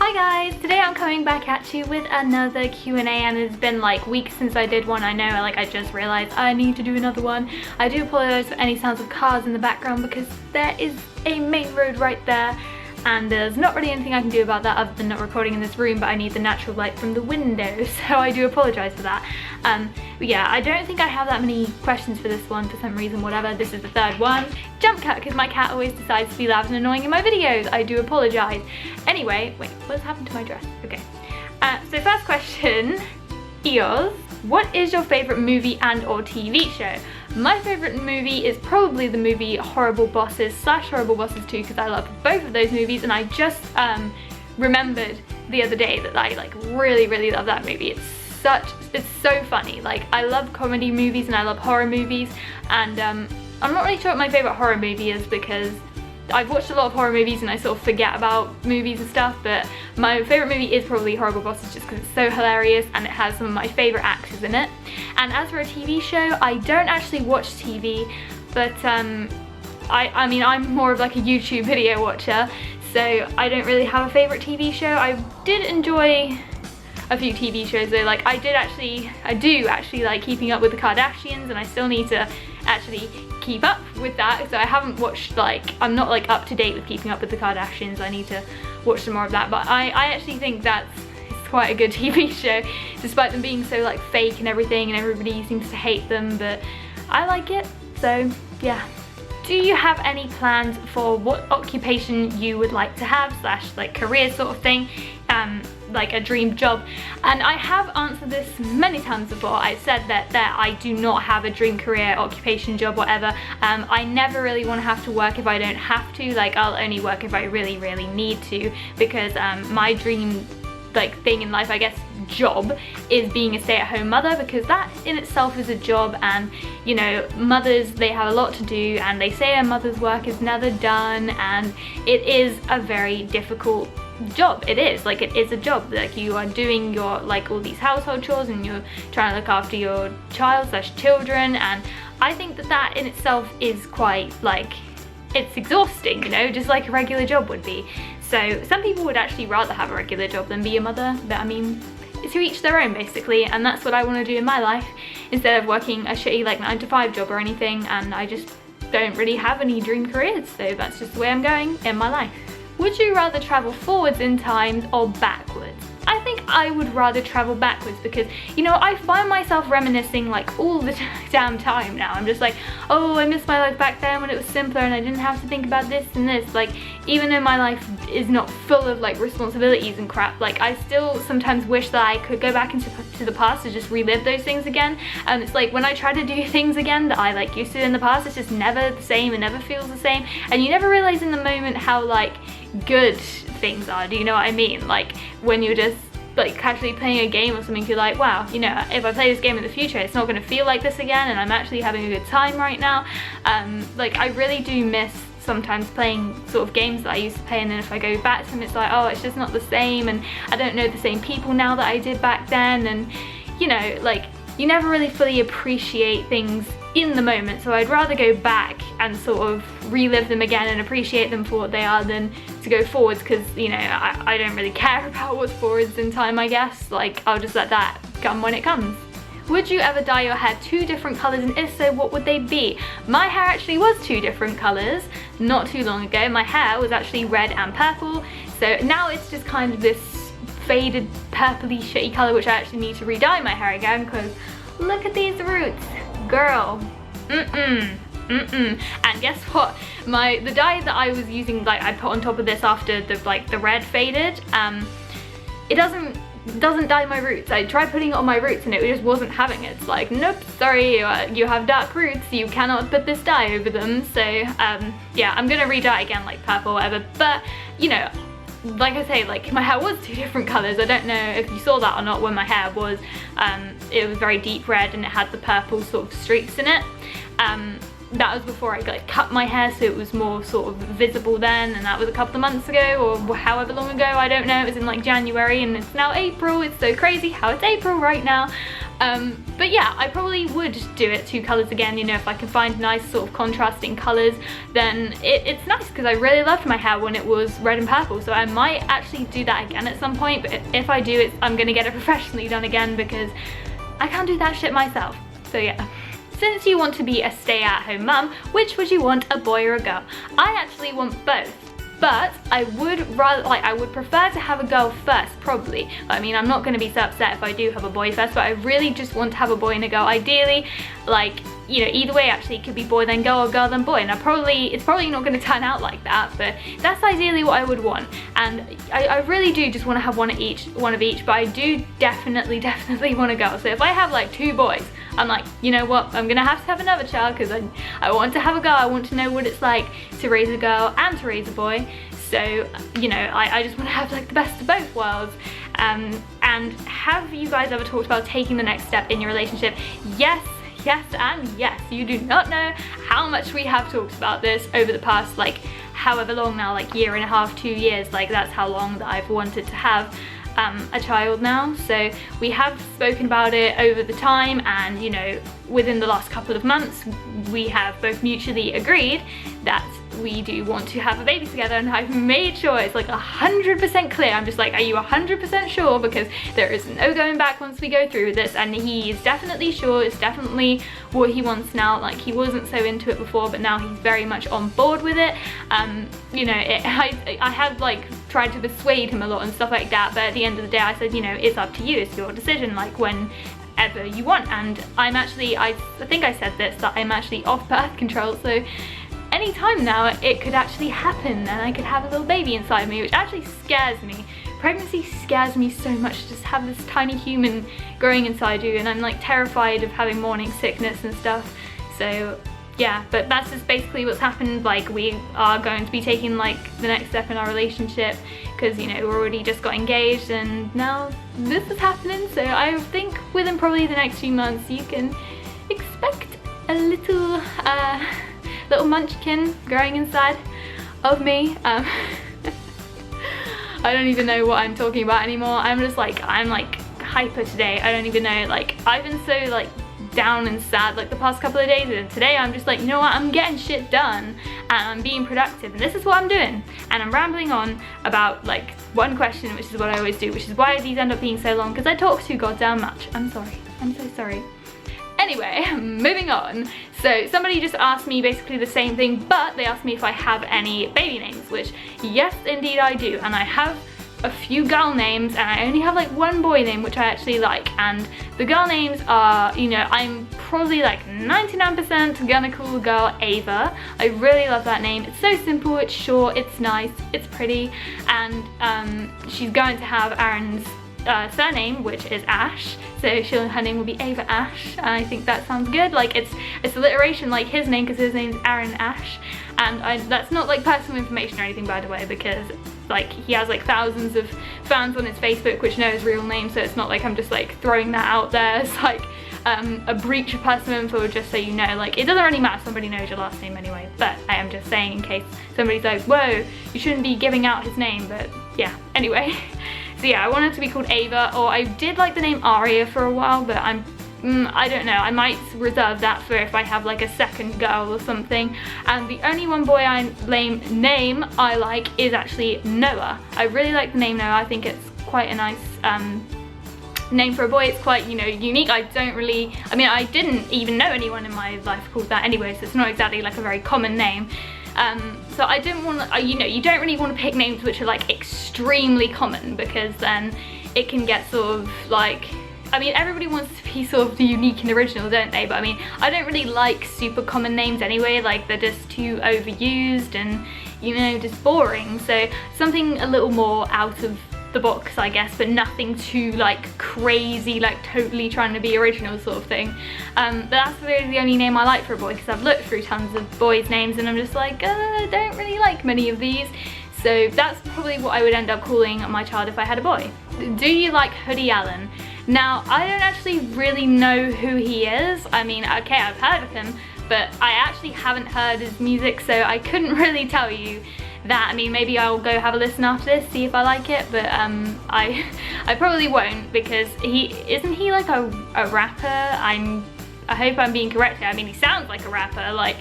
Hi guys, today I'm coming back at you with another Q&A, and it's been like weeks since I did one. I know, like, I just realized I need to do another one. I do apologize for any sounds of cars in the background because there is a main road right there and there's not really anything I can do about that other than not recording in this room, but I need the natural light from the window, so I do apologize for that. But yeah, I don't think I have that many questions for this one for some reason, whatever. This is the third one. Jump cut, because my cat always decides to be loud and annoying in my videos. I do apologize. Anyway, wait, what's happened to my dress? Okay. So first question, Eos. What is your favourite movie and or TV show? My favourite movie is probably the movie Horrible Bosses / Horrible Bosses 2, because I love both of those movies, and I just remembered the other day that I like really love that movie. It's so funny. Like, I love comedy movies and I love horror movies, and I'm not really sure what my favourite horror movie is because I've watched a lot of horror movies and I sort of forget about movies and stuff, but my favourite movie is probably Horrible Bosses just because it's so hilarious and it has some of my favourite actors in it. And as for a TV show, I don't actually watch TV, but I mean, I'm more of like a YouTube video watcher, so I don't really have a favourite TV show. I did enjoy a few TV shows though. Like, I do actually like Keeping Up with the Kardashians, and I still need to actually keep up with that, so I haven't watched, like, I'm not like up to date with Keeping Up with the Kardashians. I need to watch some more of that, but I actually think it's quite a good TV show, despite them being so like fake and everything, and everybody seems to hate them, but I like it, so yeah. Do you have any plans for what occupation you would like to have / like career sort of thing, like a dream job? And I have answered this many times before. I said that I do not have a dream career, occupation, job, whatever. I never really want to have to work if I don't have to. Like, I'll only work if I really need to, because my dream like thing in life, I guess, job is being a stay-at-home mother, because that in itself is a job. And you know, mothers, they have a lot to do, and they say a mother's work is never done, and it is a very difficult job. It is, like, it is a job. Like, you are doing your, like, all these household chores, and you're trying to look after your child / children, and I think that in itself is quite, like, it's exhausting, you know, just like a regular job would be. So some people would actually rather have a regular job than be a mother, but I mean, to each their own basically, and that's what I want to do in my life, instead of working a shitty like 9-to-5 job or anything. And I just don't really have any dream careers, so that's just the way I'm going in my life. Would you rather travel forwards in time or backwards? I think I would rather travel backwards, because, you know, I find myself reminiscing like all the damn time now. I'm just like, oh, I miss my life back then when it was simpler and I didn't have to think about this and this. Like, even though my life is not full of like responsibilities and crap, like, I still sometimes wish that I could go back into the past to just relive those things again. And it's like, when I try to do things again that I like used to in the past, it's just never the same. It never feels the same, and you never realize in the moment how like good things are. Do you know what I mean? Like, when you're just like casually playing a game or something, you're like, wow, you know, if I play this game in the future, it's not going to feel like this again, and I'm actually having a good time right now. Like, I really do miss sometimes playing sort of games that I used to play, and then if I go back to them, it's like, oh, it's just not the same, and I don't know the same people now that I did back then, and you know, like, you never really fully appreciate things in the moment. So I'd rather go back and sort of relive them again and appreciate them for what they are than to go forwards, because, you know, I don't really care about what's forwards in time, I guess. Like, I'll just let that come when it comes. Would you ever dye your hair 2 different colours, and if so, what would they be? My hair actually was 2 different colours not too long ago. My hair was actually red and purple, so now it's just kind of this faded purpley shitty colour, which I actually need to re-dye my hair again, because look at these roots, girl. And guess what? The dye that I was using, like, I put on top of this after the red faded, it doesn't dye my roots. I tried putting it on my roots and it just wasn't having it. It's like, nope, sorry, you have dark roots, you cannot put this dye over them. So yeah, I'm gonna re-dye again, like purple or whatever. But you know, like I say, like, my hair was 2 different colours. I don't know if you saw that or not. When my hair was, it was very deep red and it had the purple sort of streaks in it. That was before I like cut my hair, so it was more sort of visible then, and that was a couple of months ago, or however long ago, I don't know. It was in like January, and it's now April. It's so crazy how it's April right now. But yeah, I probably would do it 2 colours again, you know, if I can find nice sort of contrasting colours, then it's nice, because I really loved my hair when it was red and purple, so I might actually do that again at some point, but if I do, I'm gonna get it professionally done again, because I can't do that shit myself. So yeah. Since you want to be a stay-at-home mum, which would you want, a boy or a girl? I actually want both. But I would prefer to have a girl first, probably. I mean, I'm not going to be so upset if I do have a boy first, but I really just want to have a boy and a girl. Ideally, like, you know, either way actually, it could be boy then girl or girl then boy. And it's probably not going to turn out like that, but that's ideally what I would want. And I really do just want to have one of each, but I do definitely want a girl. So if I have like 2 boys, I'm like, you know what, I'm gonna have to have another child, because I want to have a girl. I want to know what it's like to raise a girl and to raise a boy. So, you know, I just want to have like the best of both worlds. And have you guys ever talked about taking the next step in your relationship? Yes, and yes. You do not know how much we have talked about this over the past, like, however long now, like 1.5 to 2 years. Like, that's how long that I've wanted to have a child now. So we have spoken about it over the time, and you know, within the last couple of months we have both mutually agreed that we do want to have a baby together, and I've made sure it's like 100% clear. I'm just like, are you 100% sure? Because there is no going back once we go through this, and he is definitely sure. It's definitely what he wants now. Like, he wasn't so into it before, but now he's very much on board with it. You know, I had like tried to persuade him a lot and stuff like that, but at the end of the day I said, you know, it's up to you, it's your decision, like whenever you want. And I'm actually, I think I said this, that I'm actually off birth control, so anytime now it could actually happen and I could have a little baby inside me, which actually scares me. Pregnancy scares me so much, to just have this tiny human growing inside you, and I'm like terrified of having morning sickness and stuff. So yeah, but that's just basically what's happened. Like, we are going to be taking like the next step in our relationship, because you know, we already just got engaged and now this is happening. So I think within probably the next few months you can expect a little munchkin growing inside of me. I don't even know what I'm talking about anymore. I'm like hyper today. I don't even know, like, I've been so like down and sad like the past couple of days, and today I'm just like, you know what, I'm getting shit done and I'm being productive, and this is what I'm doing. And I'm rambling on about like one question, which is what I always do, which is why these end up being so long, because I talk too goddamn much. I'm sorry, I'm so sorry. Anyway, moving on. So somebody just asked me basically the same thing, but they asked me if I have any baby names, which yes indeed I do, and I have a few girl names, and I only have like 1 boy name which I actually like. And the girl names are, you know, I'm probably like 99% gonna call the girl Ava. I really love that name. It's so simple, it's short, it's nice, it's pretty, and she's going to have Aaron's surname, which is Ash, so her name will be Ava Ash, and I think that sounds good. Like, it's alliteration like his name, because his name's Aaron Ash. And that's not like personal information or anything, by the way, because like he has like thousands of fans on his Facebook which know his real name, so it's not like I'm just like throwing that out there. It's like a breach of personal info, just so you know. Like, it doesn't really matter, somebody knows your last name anyway, but I am just saying in case somebody's like, whoa, you shouldn't be giving out his name. But yeah, anyway. So yeah, I wanted to be called Ava, or I did like the name Aria for a while, but I don't know, I might reserve that for if I have like a second girl or something. And the only one boy name I like is actually Noah. I really like the name Noah. I think it's quite a nice name for a boy. It's quite, you know, unique. I mean, I didn't even know anyone in my life called that anyway, so it's not exactly like a very common name. So I didn't want to, you know, you don't really want to pick names which are like extremely common, because then it can get sort of like, I mean, everybody wants to be sort of unique and original, don't they? But I mean, I don't really like super common names anyway. Like, they're just too overused and, you know, just boring. So something a little more out of the box, I guess, but nothing too like crazy, like totally trying to be original sort of thing. But that's really the only name I like for a boy, because I've looked through tons of boys' names and I'm just like, I don't really like many of these. So that's probably what I would end up calling my child if I had a boy. Do you like Hoodie Allen? Now, I don't actually really know who he is. I mean, okay, I've heard of him, but I actually haven't heard his music, so I couldn't really tell you that. I mean, maybe I'll go have a listen after this, see if I like it, but I probably won't, because isn't he like a rapper? I hope I'm being correct here. I mean, he sounds like a rapper, like,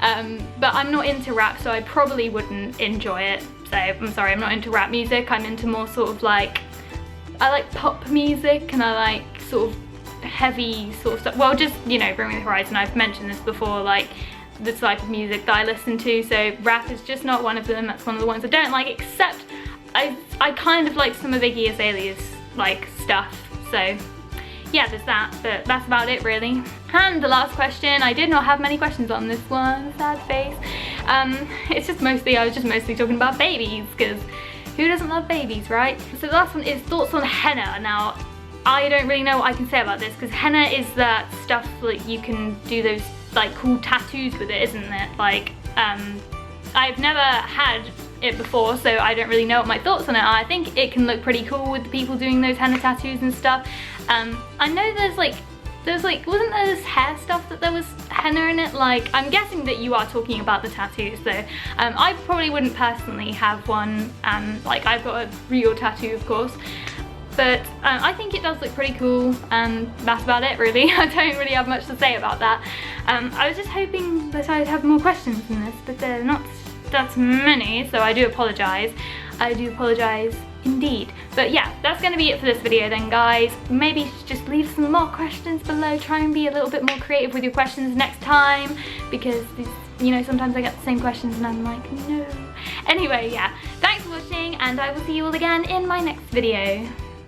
but I'm not into rap, so I probably wouldn't enjoy it. So I'm sorry, I'm not into rap music. I'm into more sort of like, I like pop music, and I like sort of heavy sort of stuff. Well, just, you know, Bring Me the Horizon, I've mentioned this before, like the type of music that I listen to, so rap is just not one of them. That's one of the ones I don't like, except I kind of like some of Iggy Azalea's like stuff, so yeah, there's that, but that's about it really. And the last question, I did not have many questions on this one, sad face. It's just mostly, I was just mostly talking about babies, because who doesn't love babies, right? So the last one is thoughts on henna. Now, I don't really know what I can say about this, because henna is that stuff that you can do those like cool tattoos with it, isn't it? Like, I've never had it before, so I don't really know what my thoughts on it are. I think it can look pretty cool with the people doing those henna tattoos and stuff. I know there's like, wasn't there this hair stuff that there was henna in it? Like, I'm guessing that you are talking about the tattoos though. I probably wouldn't personally have one, like I've got a real tattoo of course, but I think it does look pretty cool, and that's about it really. I don't really have much to say about that. I was just hoping that I'd have more questions than this, but they're not that many, so I do apologise. I do apologise indeed. But yeah, that's going to be it for this video then, guys. Maybe just leave some more questions below. Try and be a little bit more creative with your questions next time, because you know, sometimes I get the same questions and I'm like, no. Anyway, yeah, thanks for watching, and I will see you all again in my next video.